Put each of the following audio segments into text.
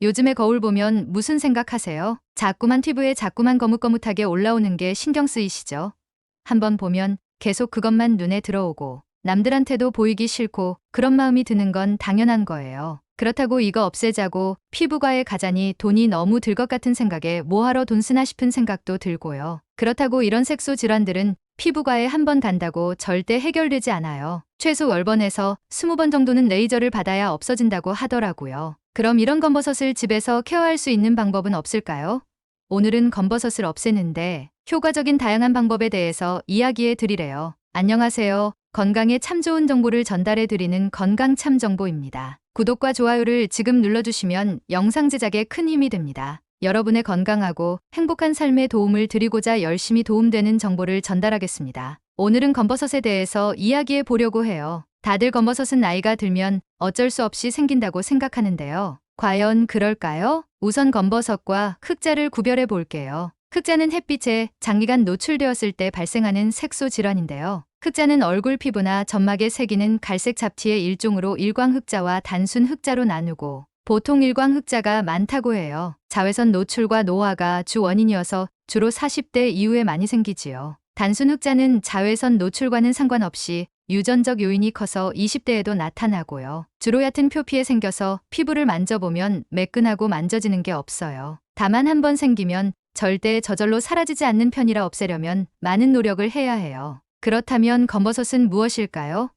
요즘에 거울 보면 무슨 생각하세요? 자꾸만 피부에 자꾸만 거뭇거뭇하게 올라오는 게 신경 쓰이시죠? 한번 보면 계속 그것만 눈에 들어오고 남들한테도 보이기 싫고 그런 마음이 드는 건 당연한 거예요. 그렇다고 이거 없애자고 피부과에 가자니 돈이 너무 들 것 같은 생각에 뭐하러 돈 쓰나 싶은 생각도 들고요. 그렇다고 이런 색소 질환들은 피부과에 한 번 간다고 절대 해결되지 않아요. 최소 10번에서 20번 정도는 레이저를 받아야 없어진다고 하더라고요. 그럼 이런 검버섯을 집에서 케어할 수 있는 방법은 없을까요? 오늘은 검버섯을 없애는데 효과적인 다양한 방법에 대해서 이야기해 드리래요. 안녕하세요. 건강에 참 좋은 정보를 전달해 드리는 건강참 정보입니다. 구독과 좋아요를 지금 눌러주시면 영상 제작에 큰 힘이 됩니다. 여러분의 건강하고 행복한 삶에 도움을 드리고자 열심히 도움되는 정보를 전달하겠습니다. 오늘은 검버섯에 대해서 이야기해 보려고 해요. 다들 검버섯은 나이가 들면 어쩔 수 없이 생긴다고 생각하는데요. 과연 그럴까요? 우선 검버섯과 흑자를 구별해 볼게요. 흑자는 햇빛에 장기간 노출되었을 때 발생하는 색소 질환인데요. 흑자는 얼굴 피부나 점막에 새기는 갈색 잡티의 일종으로 일광흑자와 단순 흑자로 나누고 보통 일광흑자가 많다고 해요. 자외선 노출과 노화가 주 원인이어서 주로 40대 이후에 많이 생기지요. 단순 흑자는 자외선 노출과는 상관없이 유전적 요인이 커서 20대에도 나타나고요. 주로 얕은 표피에 생겨서 피부를 만져보면 매끈하고 만져지는 게 없어요. 다만 한 번 생기면 절대 저절로 사라지지 않는 편이라 없애려면 많은 노력을 해야 해요. 그렇다면 검버섯은 무엇일까요?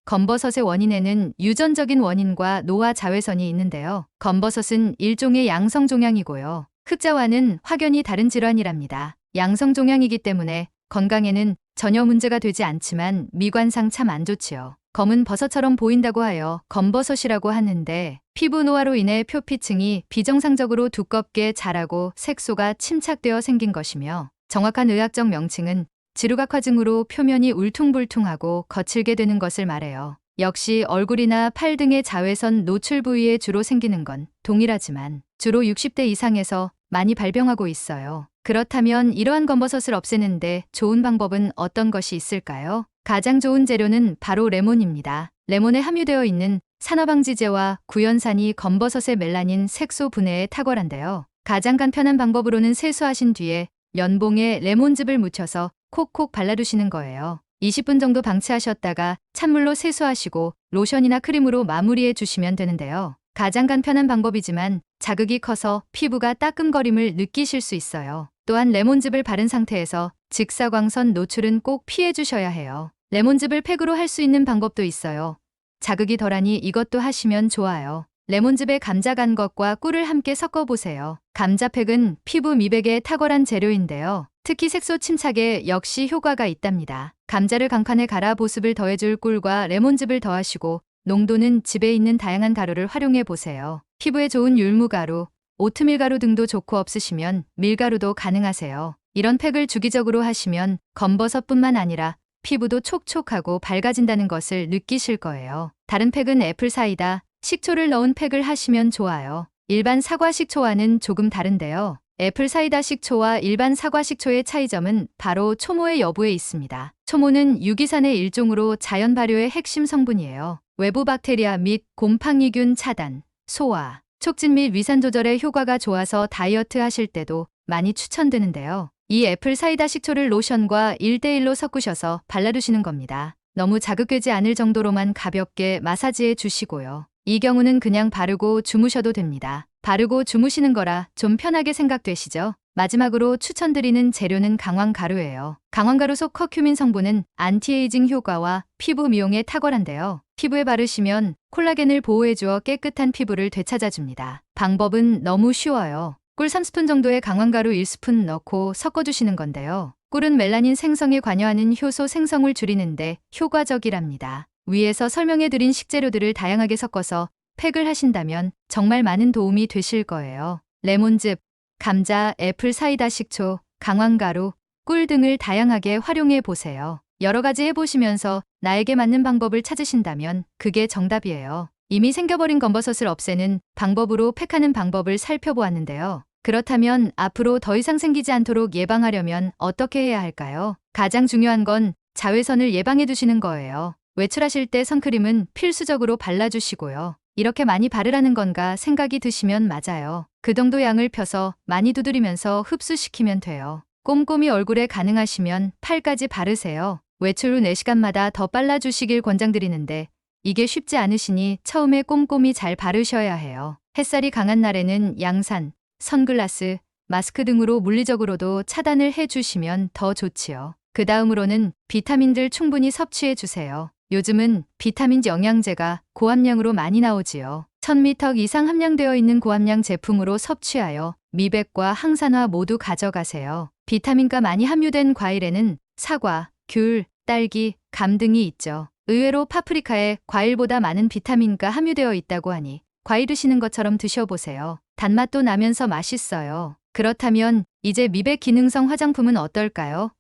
검버섯의 원인에는 유전적인 원인과 노화 자외선이 있는데요. 검버섯은 일종의 양성종양이고요. 흑자와는 확연히 다른 질환이랍니다. 양성종양이기 때문에 건강에는 전혀 문제가 되지 않지만 미관상 참 안 좋지요. 검은 버섯처럼 보인다고 하여 검버섯이라고 하는데 피부 노화로 인해 표피층이 비정상적으로 두껍게 자라고 색소가 침착되어 생긴 것이며 정확한 의학적 명칭은 지루각화증으로 표면이 울퉁불퉁하고 거칠게 되는 것을 말해요. 역시 얼굴이나 팔 등의 자외선 노출 부위에 주로 생기는 건 동일하지만 주로 60대 이상에서 많이 발병하고 있어요. 그렇다면 이러한 검버섯을 없애는데 좋은 방법은 어떤 것이 있을까요? 가장 좋은 재료는 바로 레몬입니다. 레몬에 함유되어 있는 산화방지제와 구연산이 검버섯의 멜라닌 색소 분해에 탁월한데요. 가장 간편한 방법으로는 세수하신 뒤에 면봉에 레몬즙을 묻혀서 콕콕 발라두시는 거예요. 20분 정도 방치하셨다가 찬물로 세수하시고 로션이나 크림으로 마무리해 주시면 되는데요. 가장 간편한 방법이지만 자극이 커서 피부가 따끔거림을 느끼실 수 있어요. 또한 레몬즙을 바른 상태에서 직사광선 노출은 꼭 피해 주셔야 해요. 레몬즙을 팩으로 할 수 있는 방법도 있어요. 자극이 덜하니 이것도 하시면 좋아요. 레몬즙에 감자 간 것과 꿀을 함께 섞어보세요. 감자팩은 피부 미백에 탁월한 재료인데요. 특히 색소 침착에 역시 효과가 있답니다. 감자를 강판에 갈아 보습을 더해줄 꿀과 레몬즙을 더하시고 농도는 집에 있는 다양한 가루를 활용해 보세요. 피부에 좋은 율무가루, 오트밀 가루 등도 좋고 없으시면 밀가루도 가능하세요. 이런 팩을 주기적으로 하시면 검버섯뿐만 아니라 피부도 촉촉하고 밝아진다는 것을 느끼실 거예요. 다른 팩은 애플 사이다, 식초를 넣은 팩을 하시면 좋아요. 일반 사과 식초와는 조금 다른데요. 애플 사이다 식초와 일반 사과 식초의 차이점은 바로 초모의 여부에 있습니다. 초모는 유기산의 일종으로 자연 발효의 핵심 성분이에요. 외부 박테리아 및 곰팡이균 차단, 소화, 촉진 및 위산 조절에 효과가 좋아서 다이어트 하실 때도 많이 추천드는데요. 이 애플 사이다 식초를 로션과 1대1로 섞으셔서 발라두시는 겁니다. 너무 자극되지 않을 정도로만 가볍게 마사지해 주시고요. 이 경우는 그냥 바르고 주무셔도 됩니다. 바르고 주무시는 거라 좀 편하게 생각되시죠? 마지막으로 추천드리는 재료는 강황가루예요. 강황가루 속 커큐민 성분은 안티에이징 효과와 피부 미용에 탁월한데요. 피부에 바르시면 콜라겐을 보호해주어 깨끗한 피부를 되찾아줍니다. 방법은 너무 쉬워요. 꿀 3스푼 정도의 강황가루 1스푼 넣고 섞어주시는 건데요. 꿀은 멜라닌 생성에 관여하는 효소 생성을 줄이는데 효과적이랍니다. 위에서 설명해드린 식재료들을 다양하게 섞어서 팩을 하신다면 정말 많은 도움이 되실 거예요. 레몬즙, 감자, 애플 사이다 식초, 강황가루, 꿀 등을 다양하게 활용해 보세요. 여러 가지 해보시면서 나에게 맞는 방법을 찾으신다면 그게 정답이에요. 이미 생겨버린 검버섯을 없애는 방법으로 팩하는 방법을 살펴보았는데요. 그렇다면 앞으로 더 이상 생기지 않도록 예방하려면 어떻게 해야 할까요? 가장 중요한 건 자외선을 예방해 두시는 거예요. 외출하실 때 선크림은 필수적으로 발라주시고요. 이렇게 많이 바르라는 건가 생각이 드시면 맞아요. 그 정도 양을 펴서 많이 두드리면서 흡수시키면 돼요. 꼼꼼히 얼굴에 가능하시면 팔까지 바르세요. 외출 후 4시간마다 더 빨라주시길 권장드리는데 이게 쉽지 않으시니 처음에 꼼꼼히 잘 바르셔야 해요. 햇살이 강한 날에는 양산, 선글라스, 마스크 등으로 물리적으로도 차단을 해주시면 더 좋지요. 그 다음으로는 비타민들 충분히 섭취해 주세요. 요즘은 비타민 영양제가 고함량으로 많이 나오지요. 1000mg 이상 함량되어 있는 고함량 제품으로 섭취하여 미백과 항산화 모두 가져가세요. 비타민가 많이 함유된 과일에는 사과, 귤, 딸기, 감 등이 있죠. 의외로 파프리카에 과일보다 많은 비타민가 함유되어 있다고 하니 과일 드시는 것처럼 드셔보세요. 단맛도 나면서 맛있어요. 그렇다면 이제 미백 기능성 화장품은 어떨까요?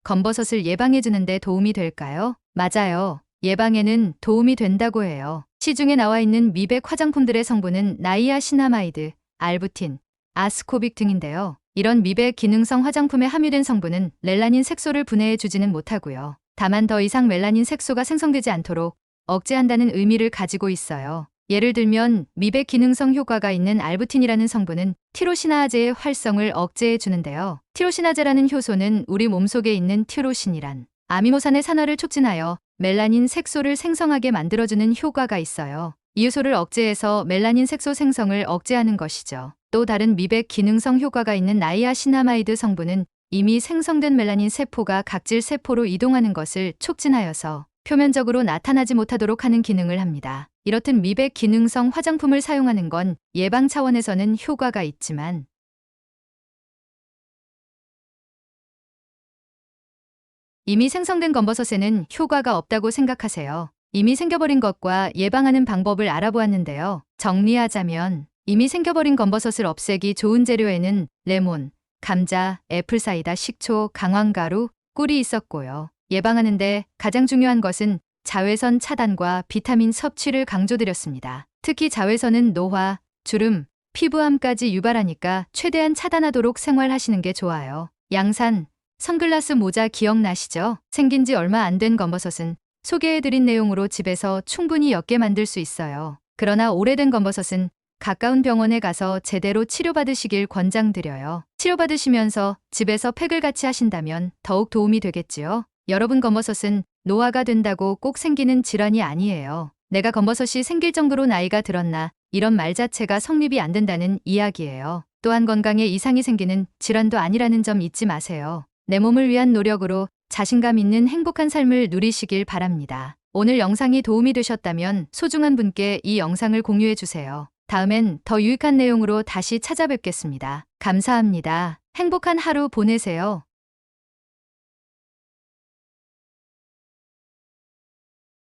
검버섯을 예방해주는 데 도움이 될까요? 맞아요. 예방에는 도움이 된다고 해요. 시중에 나와 있는 미백 화장품들의 성분은 나이아신아마이드, 알부틴, 아스코빅 등인데요. 이런 미백 기능성 화장품에 함유된 성분은 멜라닌 색소를 분해해 주지는 못하고요. 다만 더 이상 멜라닌 색소가 생성되지 않도록 억제한다는 의미를 가지고 있어요. 예를 들면 미백 기능성 효과가 있는 알부틴이라는 성분은 티로시나아제의 활성을 억제해 주는데요. 티로시나제라는 효소는 우리 몸속에 있는 티로신이란 아미노산의 산화를 촉진하여 멜라닌 색소를 생성하게 만들어주는 효과가 있어요. 이 효소를 억제해서 멜라닌 색소 생성을 억제하는 것이죠. 또 다른 미백 기능성 효과가 있는 나이아신아마이드 성분은 이미 생성된 멜라닌 세포가 각질 세포로 이동하는 것을 촉진하여서 표면적으로 나타나지 못하도록 하는 기능을 합니다. 이렇듯 미백 기능성 화장품을 사용하는 건 예방 차원에서는 효과가 있지만 이미 생성된 검버섯에는 효과가 없다고 생각하세요. 이미 생겨버린 것과 예방하는 방법을 알아보았는데요. 정리하자면 이미 생겨버린 검버섯을 없애기 좋은 재료에는 레몬, 감자, 애플사이다, 식초, 강황가루, 꿀이 있었고요. 예방하는데 가장 중요한 것은 자외선 차단과 비타민 섭취를 강조드렸습니다. 특히 자외선은 노화, 주름, 피부암까지 유발하니까 최대한 차단하도록 생활하시는 게 좋아요. 양산, 선글라스 모자 기억나시죠? 생긴 지 얼마 안 된 검버섯은 소개해드린 내용으로 집에서 충분히 옅게 만들 수 있어요. 그러나 오래된 검버섯은 가까운 병원에 가서 제대로 치료받으시길 권장드려요. 치료받으시면서 집에서 팩을 같이 하신다면 더욱 도움이 되겠지요. 여러분, 검버섯은 노화가 된다고 꼭 생기는 질환이 아니에요. 내가 검버섯이 생길 정도로 나이가 들었나 이런 말 자체가 성립이 안 된다는 이야기예요. 또한 건강에 이상이 생기는 질환도 아니라는 점 잊지 마세요. 내 몸을 위한 노력으로 자신감 있는 행복한 삶을 누리시길 바랍니다. 오늘 영상이 도움이 되셨다면 소중한 분께 이 영상을 공유해 주세요. 다음엔 더 유익한 내용으로 다시 찾아뵙겠습니다. 감사합니다. 행복한 하루 보내세요.